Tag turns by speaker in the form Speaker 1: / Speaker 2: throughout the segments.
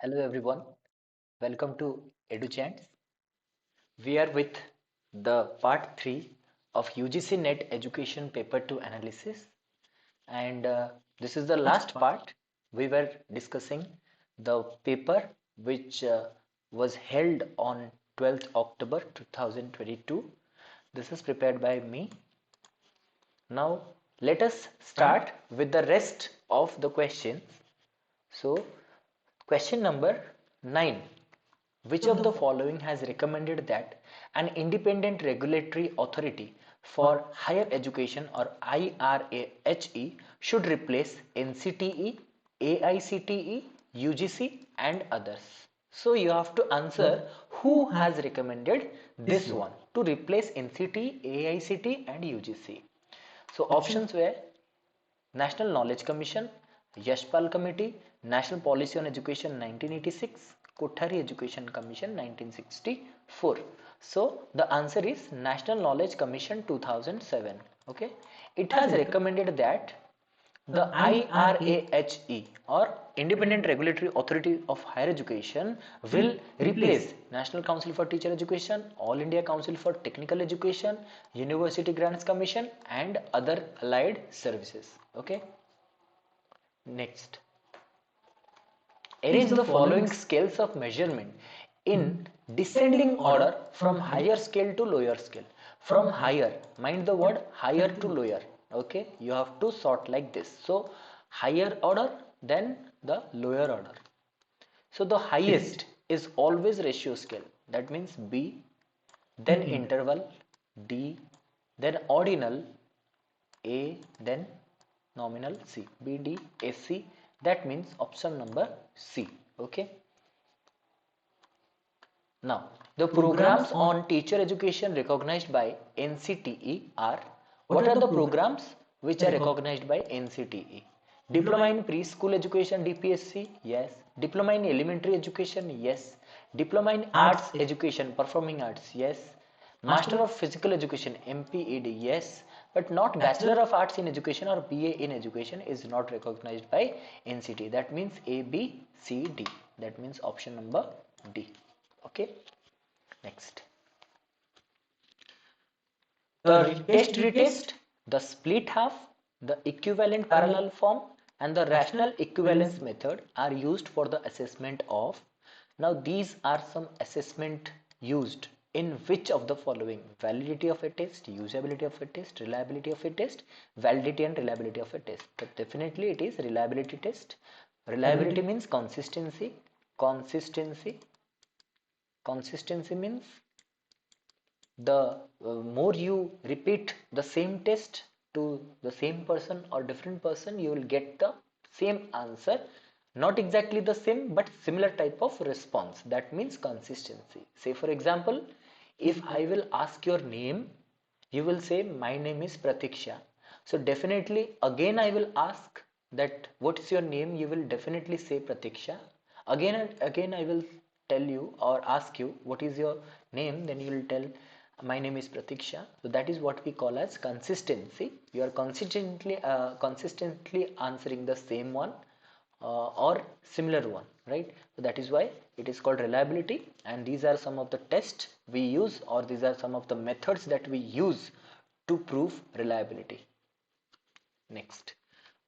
Speaker 1: Hello everyone, welcome to EduChants. We are with the part 3 of UGC NET Education Paper 2 analysis, and this is the last part. We were discussing the paper which was held on 12th October 2022. This is prepared by me. Now let us start with the rest of the questions. So question number 9. Which of the following has recommended that an independent regulatory authority for higher education or IRAHE should replace NCTE, AICTE, UGC and others? So you have to answer who has recommended this one to replace NCTE, AICTE and UGC. So options were National Knowledge Commission, Yashpal Committee, National Policy on Education 1986, Kothari Education Commission 1964. So the answer is National Knowledge Commission 2007. Okay, it has recommended that the IRAHE or Independent Regulatory Authority of Higher Education will replace National Council for Teacher Education, All India Council for Technical Education, University Grants Commission and other allied services. Okay. Next, arrange the following scales of measurement in descending order from higher scale to lower scale. From higher, mind the word higher to lower. Okay, you have to sort like this. So higher order, then the lower order. So the highest is always ratio scale. That means B, then interval D, then ordinal A, then nominal C. B, D, A, C. That means option number C. Okay. Now, the programs on teacher education recognized by NCTE are, what are the programs which are recognized by NCTE? Diploma in preschool education, DPSC, yes. Diploma in elementary education, yes. Diploma in arts education, performing arts, yes. Master of physical education, M.Ed, yes. But not Bachelor of Arts in Education or BA in Education is not recognized by NCTE. That means A, B, C, D. That means option number D. Okay. Next. The test retest, the split half, the equivalent parallel form and the rational equivalence method are used for the assessment of. Now these are some assessment used in which of the following: validity of a test, usability of a test, reliability of a test, validity and reliability of a test. But definitely it is reliability test. Reliability means consistency. Consistency means the more you repeat the same test to the same person or different person, you will get the same answer, not exactly the same but similar type of response. That means consistency. Say for example, if I will ask your name, you will say my name is Pratiksha. So definitely again I will ask that what is your name, you will definitely say Pratiksha. Again and again I will tell you or ask you what is your name, then you will tell my name is Pratiksha. So that is what we call as consistency. You are consistently answering the same one or similar one, right? So that is why it is called reliability, and these are some of the tests we use, or these are some of the methods that we use to prove reliability. Next,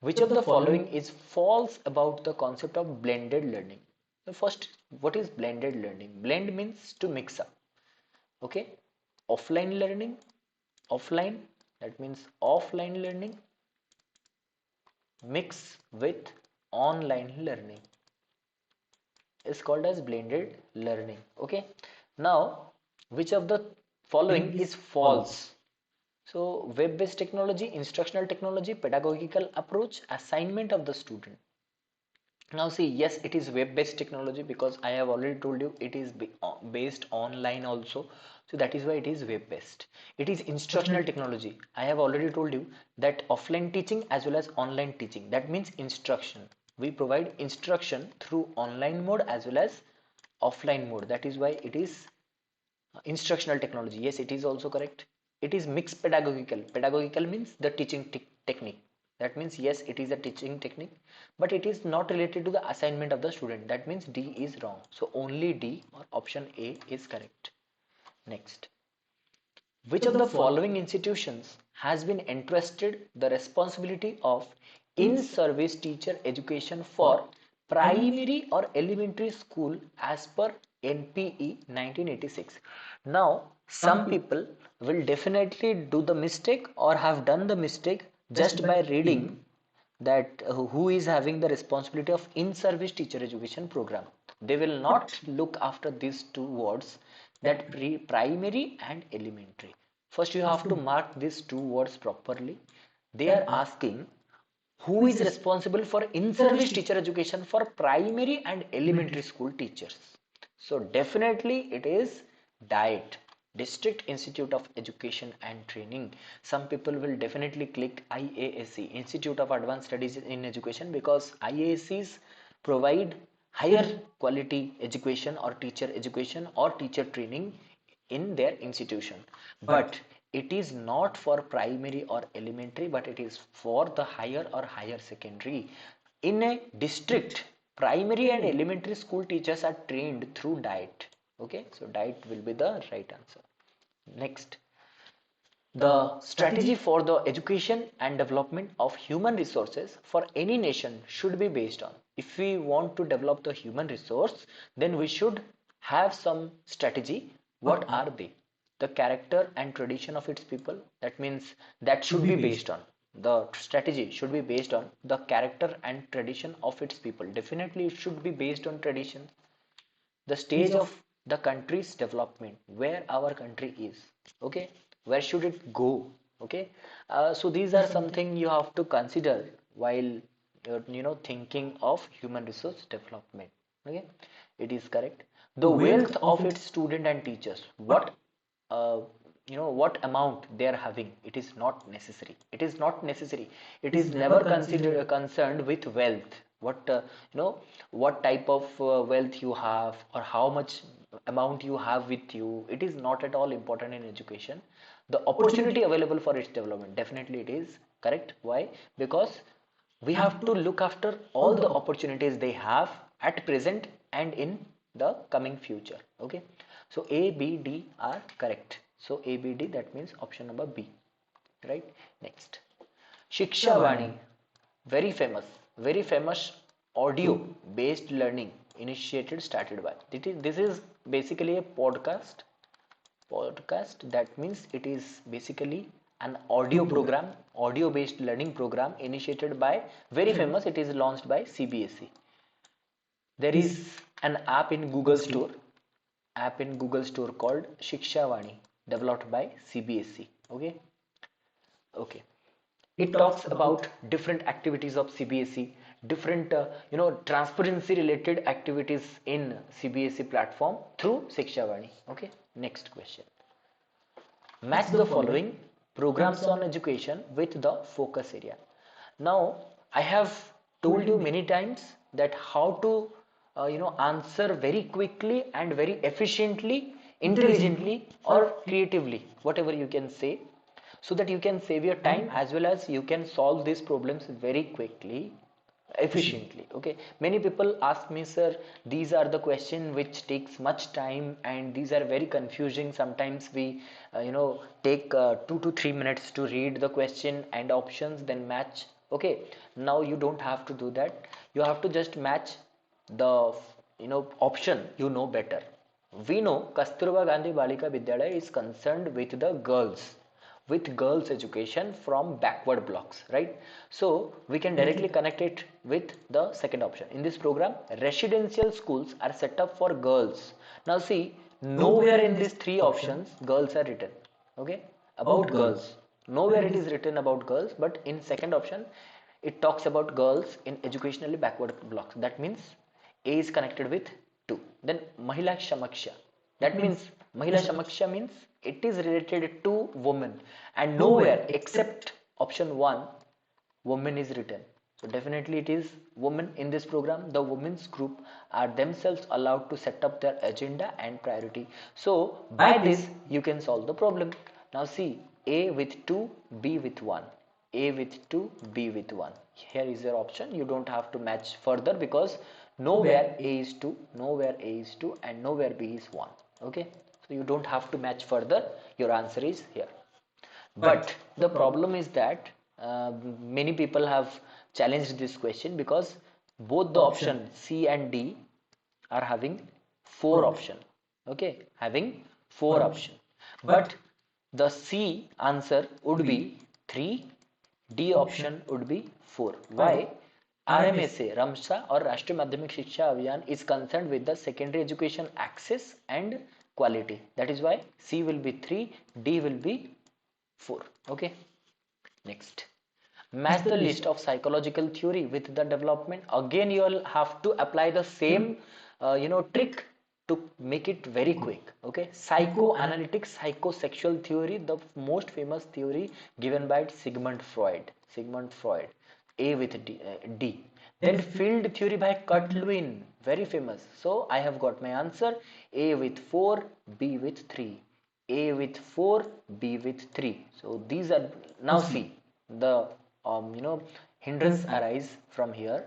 Speaker 1: which of the following is false about the concept of blended learning? So first, what is blended learning? Blend means to mix up. Okay, offline learning, offline, that means offline learning mix with online learning is called as blended learning. Okay, now which of the following is false? So web-based technology, instructional technology, pedagogical approach, assignment of the student. Now see, yes, it is web-based technology because I have already told you it is based online also. So that is why it is web-based. It is instructional technology. I have already told you that offline teaching as well as online teaching. That means instruction. We provide instruction through online mode as well as offline mode. That is why it is instructional technology. Yes, it is also correct. It is mixed pedagogical. Pedagogical means the teaching technique. That means yes, it is a teaching technique, but it is not related to the assignment of the student. That means D is wrong. So only D or option A is correct. Next. Which of the following institutions has been entrusted the responsibility of in-service teacher education for primary or elementary school as per NPE 1986? Now, some people will definitely do the mistake or have done the mistake just by reading that who is having the responsibility of in-service teacher education program. They will not look after these two words, that primary and elementary. First you have to mark these two words properly. They are asking who is responsible for in-service teacher education for primary and elementary school teachers. So definitely it is DIET, District Institute of Education and Training. Some people will definitely click IASC, Institute of Advanced Studies in Education, because IASCs provide higher quality education or teacher training in their institution. But it is not for primary or elementary, but it is for the higher or higher secondary. In a district, primary and elementary school teachers are trained through DIET. Okay, so DIET will be the right answer. Next, the strategy for the education and development of human resources for any nation should be based on. If we want to develop the human resource, then we should have some strategy. What are they? The character and tradition of its people. That means that should be based on. The strategy should be based on the character and tradition of its people. Definitely it should be based on tradition. The stage of the country's development, where our country is, okay, where should it go, okay. So these are something you have to consider while thinking of human resource development. Okay, it is correct. The wealth of its student and teachers, what uh, what amount they are having, it is not necessary. It is not necessary. It is never considered concerned with wealth. What what type of wealth you have or how much amount you have with you, it is not at all important in education. The opportunity available for its development, definitely it is correct. Why? Because we have to look after all the opportunities they have at present and in the coming future. Okay, so A, B, D are correct. So A, B, D, that means option number B, right? Next, Shiksha Vani, very famous audio based learning initiated started by. This is basically a podcast. That means it is basically an audio program, audio based learning program initiated by, very famous, it is launched by CBSE. There is an app in Google Store, called Shiksha Vani, developed by CBSE. Okay. It talks about different activities of CBSE, different transparency related activities in CBSE platform through Shiksha Vani. Okay. Next question. Match the following programs on education with the focus area. Now, I have told you many times that how to answer very quickly and very efficiently, intelligently or creatively, whatever you can say, so that you can save your time as well as you can solve these problems very quickly, efficiently. Okay, many people ask me, sir, these are the questions which takes much time and these are very confusing. Sometimes we take 2 to 3 minutes to read the question and options, then match. Okay, now you don't have to do that. You have to just match the option you know better. We know Kasturba Gandhi Balika Vidyalaya is concerned with the girls, with girls education from backward blocks, right? So we can directly connect it with the second option. In this program, residential schools are set up for girls. Now see, nowhere in these three options girls are written. Okay, about girls, nowhere it is written about girls, but in second option it talks about girls in educationally backward blocks. That means A is connected with 2. Then Mahila Shamaksha, that means Mahila Shamaksha means it is related to women, and nowhere except option 1 women is written. So definitely it is women. In this program, the women's group are themselves allowed to set up their agenda and priority. So by this you can solve the problem. Now see, A with 2, B with 1. A with 2, B with 1. Here is your option. You don't have to match further because nowhere A is 2, nowhere A is 2 and nowhere B is 1. Okay. So you don't have to match further. Your answer is here. But the problem is that many people have challenged this question because both the option C and D are having 4 option. Okay, having 4 option. But the C answer would be 3, D option would be 4. Why? RMSA, Ramsa or Rashtriya Madhyamik Shiksha Abhiyan is concerned with the secondary education access and quality. That is why C will be 3, D will be 4. Okay. Next. Match the list of psychological theory with the development. Again, you will have to apply the same trick to make it very quick. Okay. Psychoanalytic psychosexual theory, the most famous theory given by Sigmund Freud. A with D. Then field theory by Kurt Lewin, very famous. So I have got my answer. A with 4, B with 3. A with 4, B with 3. So these are, now see the hindrance arise from here.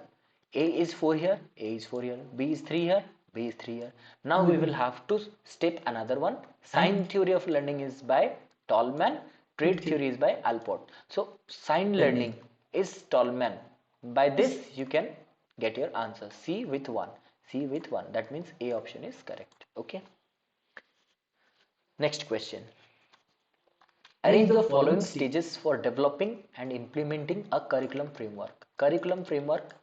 Speaker 1: A is 4 here, A is 4 here, B is 3 here, B is 3 here. Now we will have to step another one. Sign theory of learning is by Tolman, trait theory is by Alport. So sign learning is Tolman. By this you can get your answer. C with 1. C with 1. That means A option is correct. Okay. Next question. Arrange the following stages for developing and implementing a curriculum framework. Curriculum framework,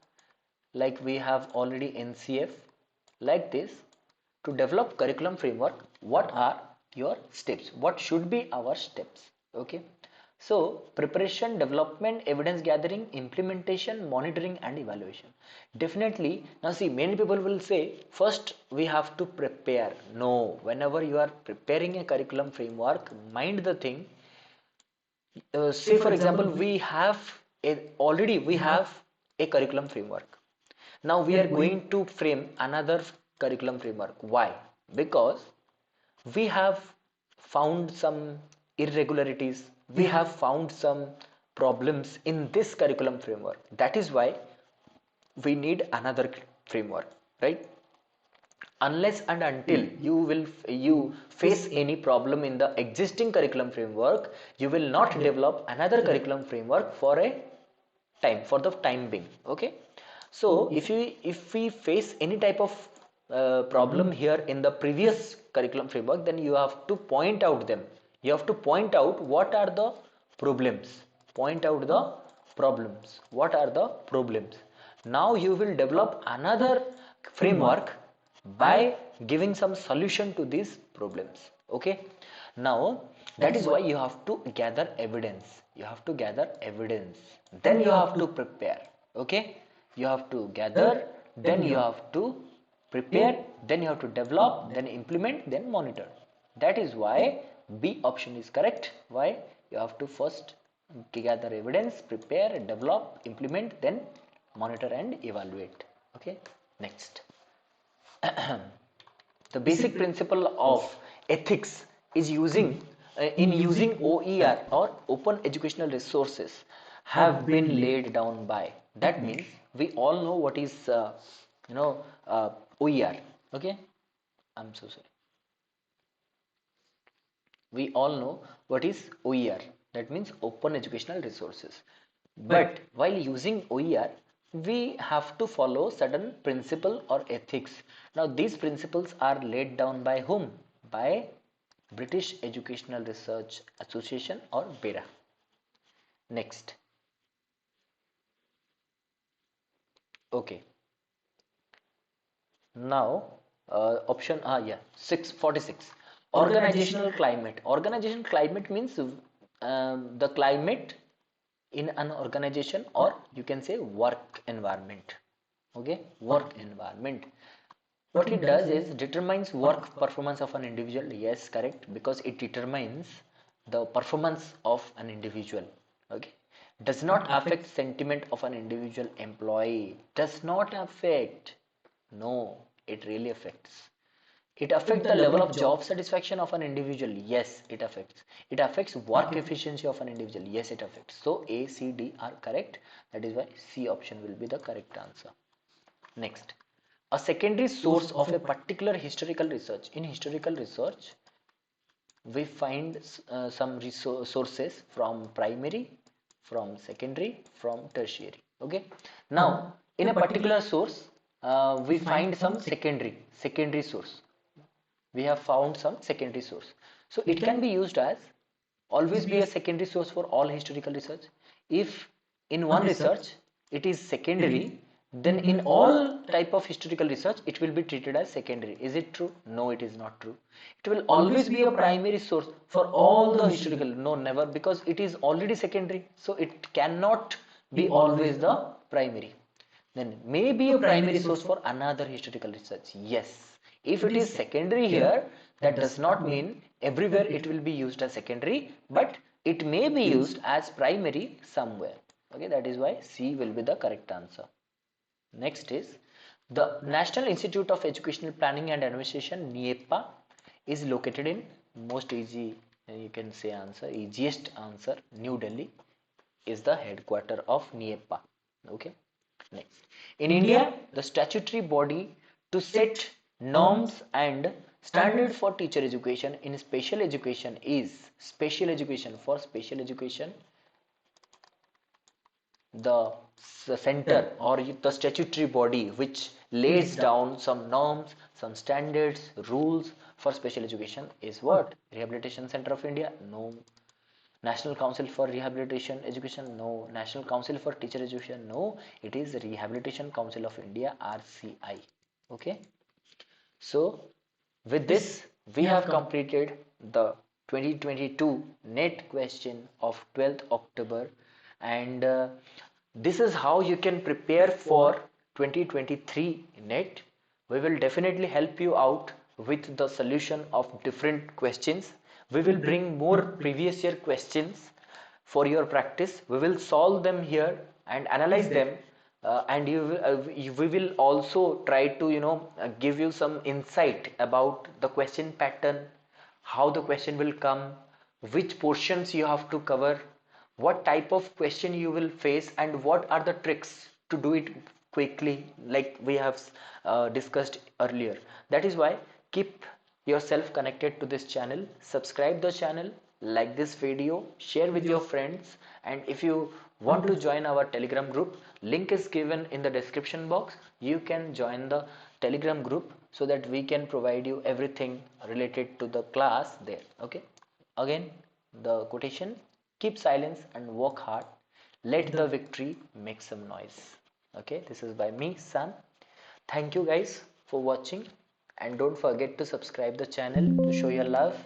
Speaker 1: like we have already NCF, like this. To develop curriculum framework, what are your steps? What should be our steps? Okay. So, preparation, development, evidence gathering, implementation, monitoring and evaluation. Definitely, now see, many people will say, first we have to prepare. No, whenever you are preparing a curriculum framework, mind the thing. Say for example, we have a curriculum framework. Now we are going to frame another curriculum framework. Why? Because we have found some irregularities, we have found some problems in this curriculum framework. That is why we need another framework, right? Unless and until you face any problem in the existing curriculum framework, you will not develop another curriculum framework for the time being. Okay. So if we face any type of problem here in the previous curriculum framework, then you have to point out them. You have to point out what are the problems. Point out the problems. What are the problems? Now you will develop another framework by giving some solution to these problems. Okay. Now that is why you have to gather evidence. You have to gather evidence. Then you have to prepare. Okay. You have to gather, then you have to prepare, then you have to develop, then implement, then monitor. That is why B option is correct. Why? You have to first gather evidence, prepare, develop, implement, then monitor and evaluate. Okay. Next. The basic principle of ethics is using OER or open educational resources have been laid down by. That means we all know what is OER. Okay, I'm so sorry. We all know what is OER. That means open educational resources. But while using OER, we have to follow certain principle or ethics. Now these principles are laid down by whom? By British Educational Research Association or B.A.B.Ed. Next. Okay. Now option 646. Organizational climate. Organizational climate means the climate in an organization, or you can say work environment. Okay, work environment. What it does is determines work performance of an individual. Yes, correct, because it determines the performance of an individual. Okay, does not affect sentiment of an individual employee. Does not affect. No, it really affects. It affects the level of job satisfaction of an individual. Yes, it affects. It affects work efficiency of an individual. Yes, it affects. So A, C, D are correct. That is why C option will be the correct answer. Next, a secondary source of a particular historical research. In historical research, we find some sources from primary, from secondary, from tertiary. Okay. Now, in a particular source, we find some secondary source. We have found some secondary source. So it can be used as always be a secondary source for all historical research. If in one research it is secondary, then in all type of historical research it will be treated as secondary. Is it true? No, it is not true. It will always be a primary source for all the historical. No, never, because it is already secondary. So it cannot be always the primary. Then may be a primary source for another historical research. Yes. If it is secondary here, that does not mean everywhere it will be used as secondary, but it may be used as primary somewhere. Okay, that is why C will be the correct answer. Next is the National Institute of Educational Planning and Administration, NIEPA, is located in most easy, you can say answer, easiest answer, New Delhi is the headquarter of NIEPA. Okay. Next, in India, the statutory body to set norms and standard for teacher education in special education is special education. For special education, the center or the statutory body which lays down some norms, some standards, rules for special education is what? Rehabilitation Center of India? No. National Council for Rehabilitation Education? No. National Council for Teacher Education? No. It is Rehabilitation Council of India, RCI. Okay. So with this, we have completed the 2022 NET question of 12th October, and this is how you can prepare for 2023 NET. We will definitely help you out with the solution of different questions. We will bring more previous year questions for your practice. We will solve them here and analyze them, and we will also try to give you some insight about the question pattern, how the question will come, which portions you have to cover, what type of question you will face, and what are the tricks to do it quickly, like we have discussed earlier. That is why keep yourself connected to this channel, subscribe the channel, like this video, share with your friends, and if you want to join our Telegram group, link is given in the description box. You can join the Telegram group so that we can provide you everything related to the class there. Okay, again the quotation: keep silence and work hard, let the victory make some noise. Okay, this is by me, Sam. Thank you guys for watching, and don't forget to subscribe the channel to show your love.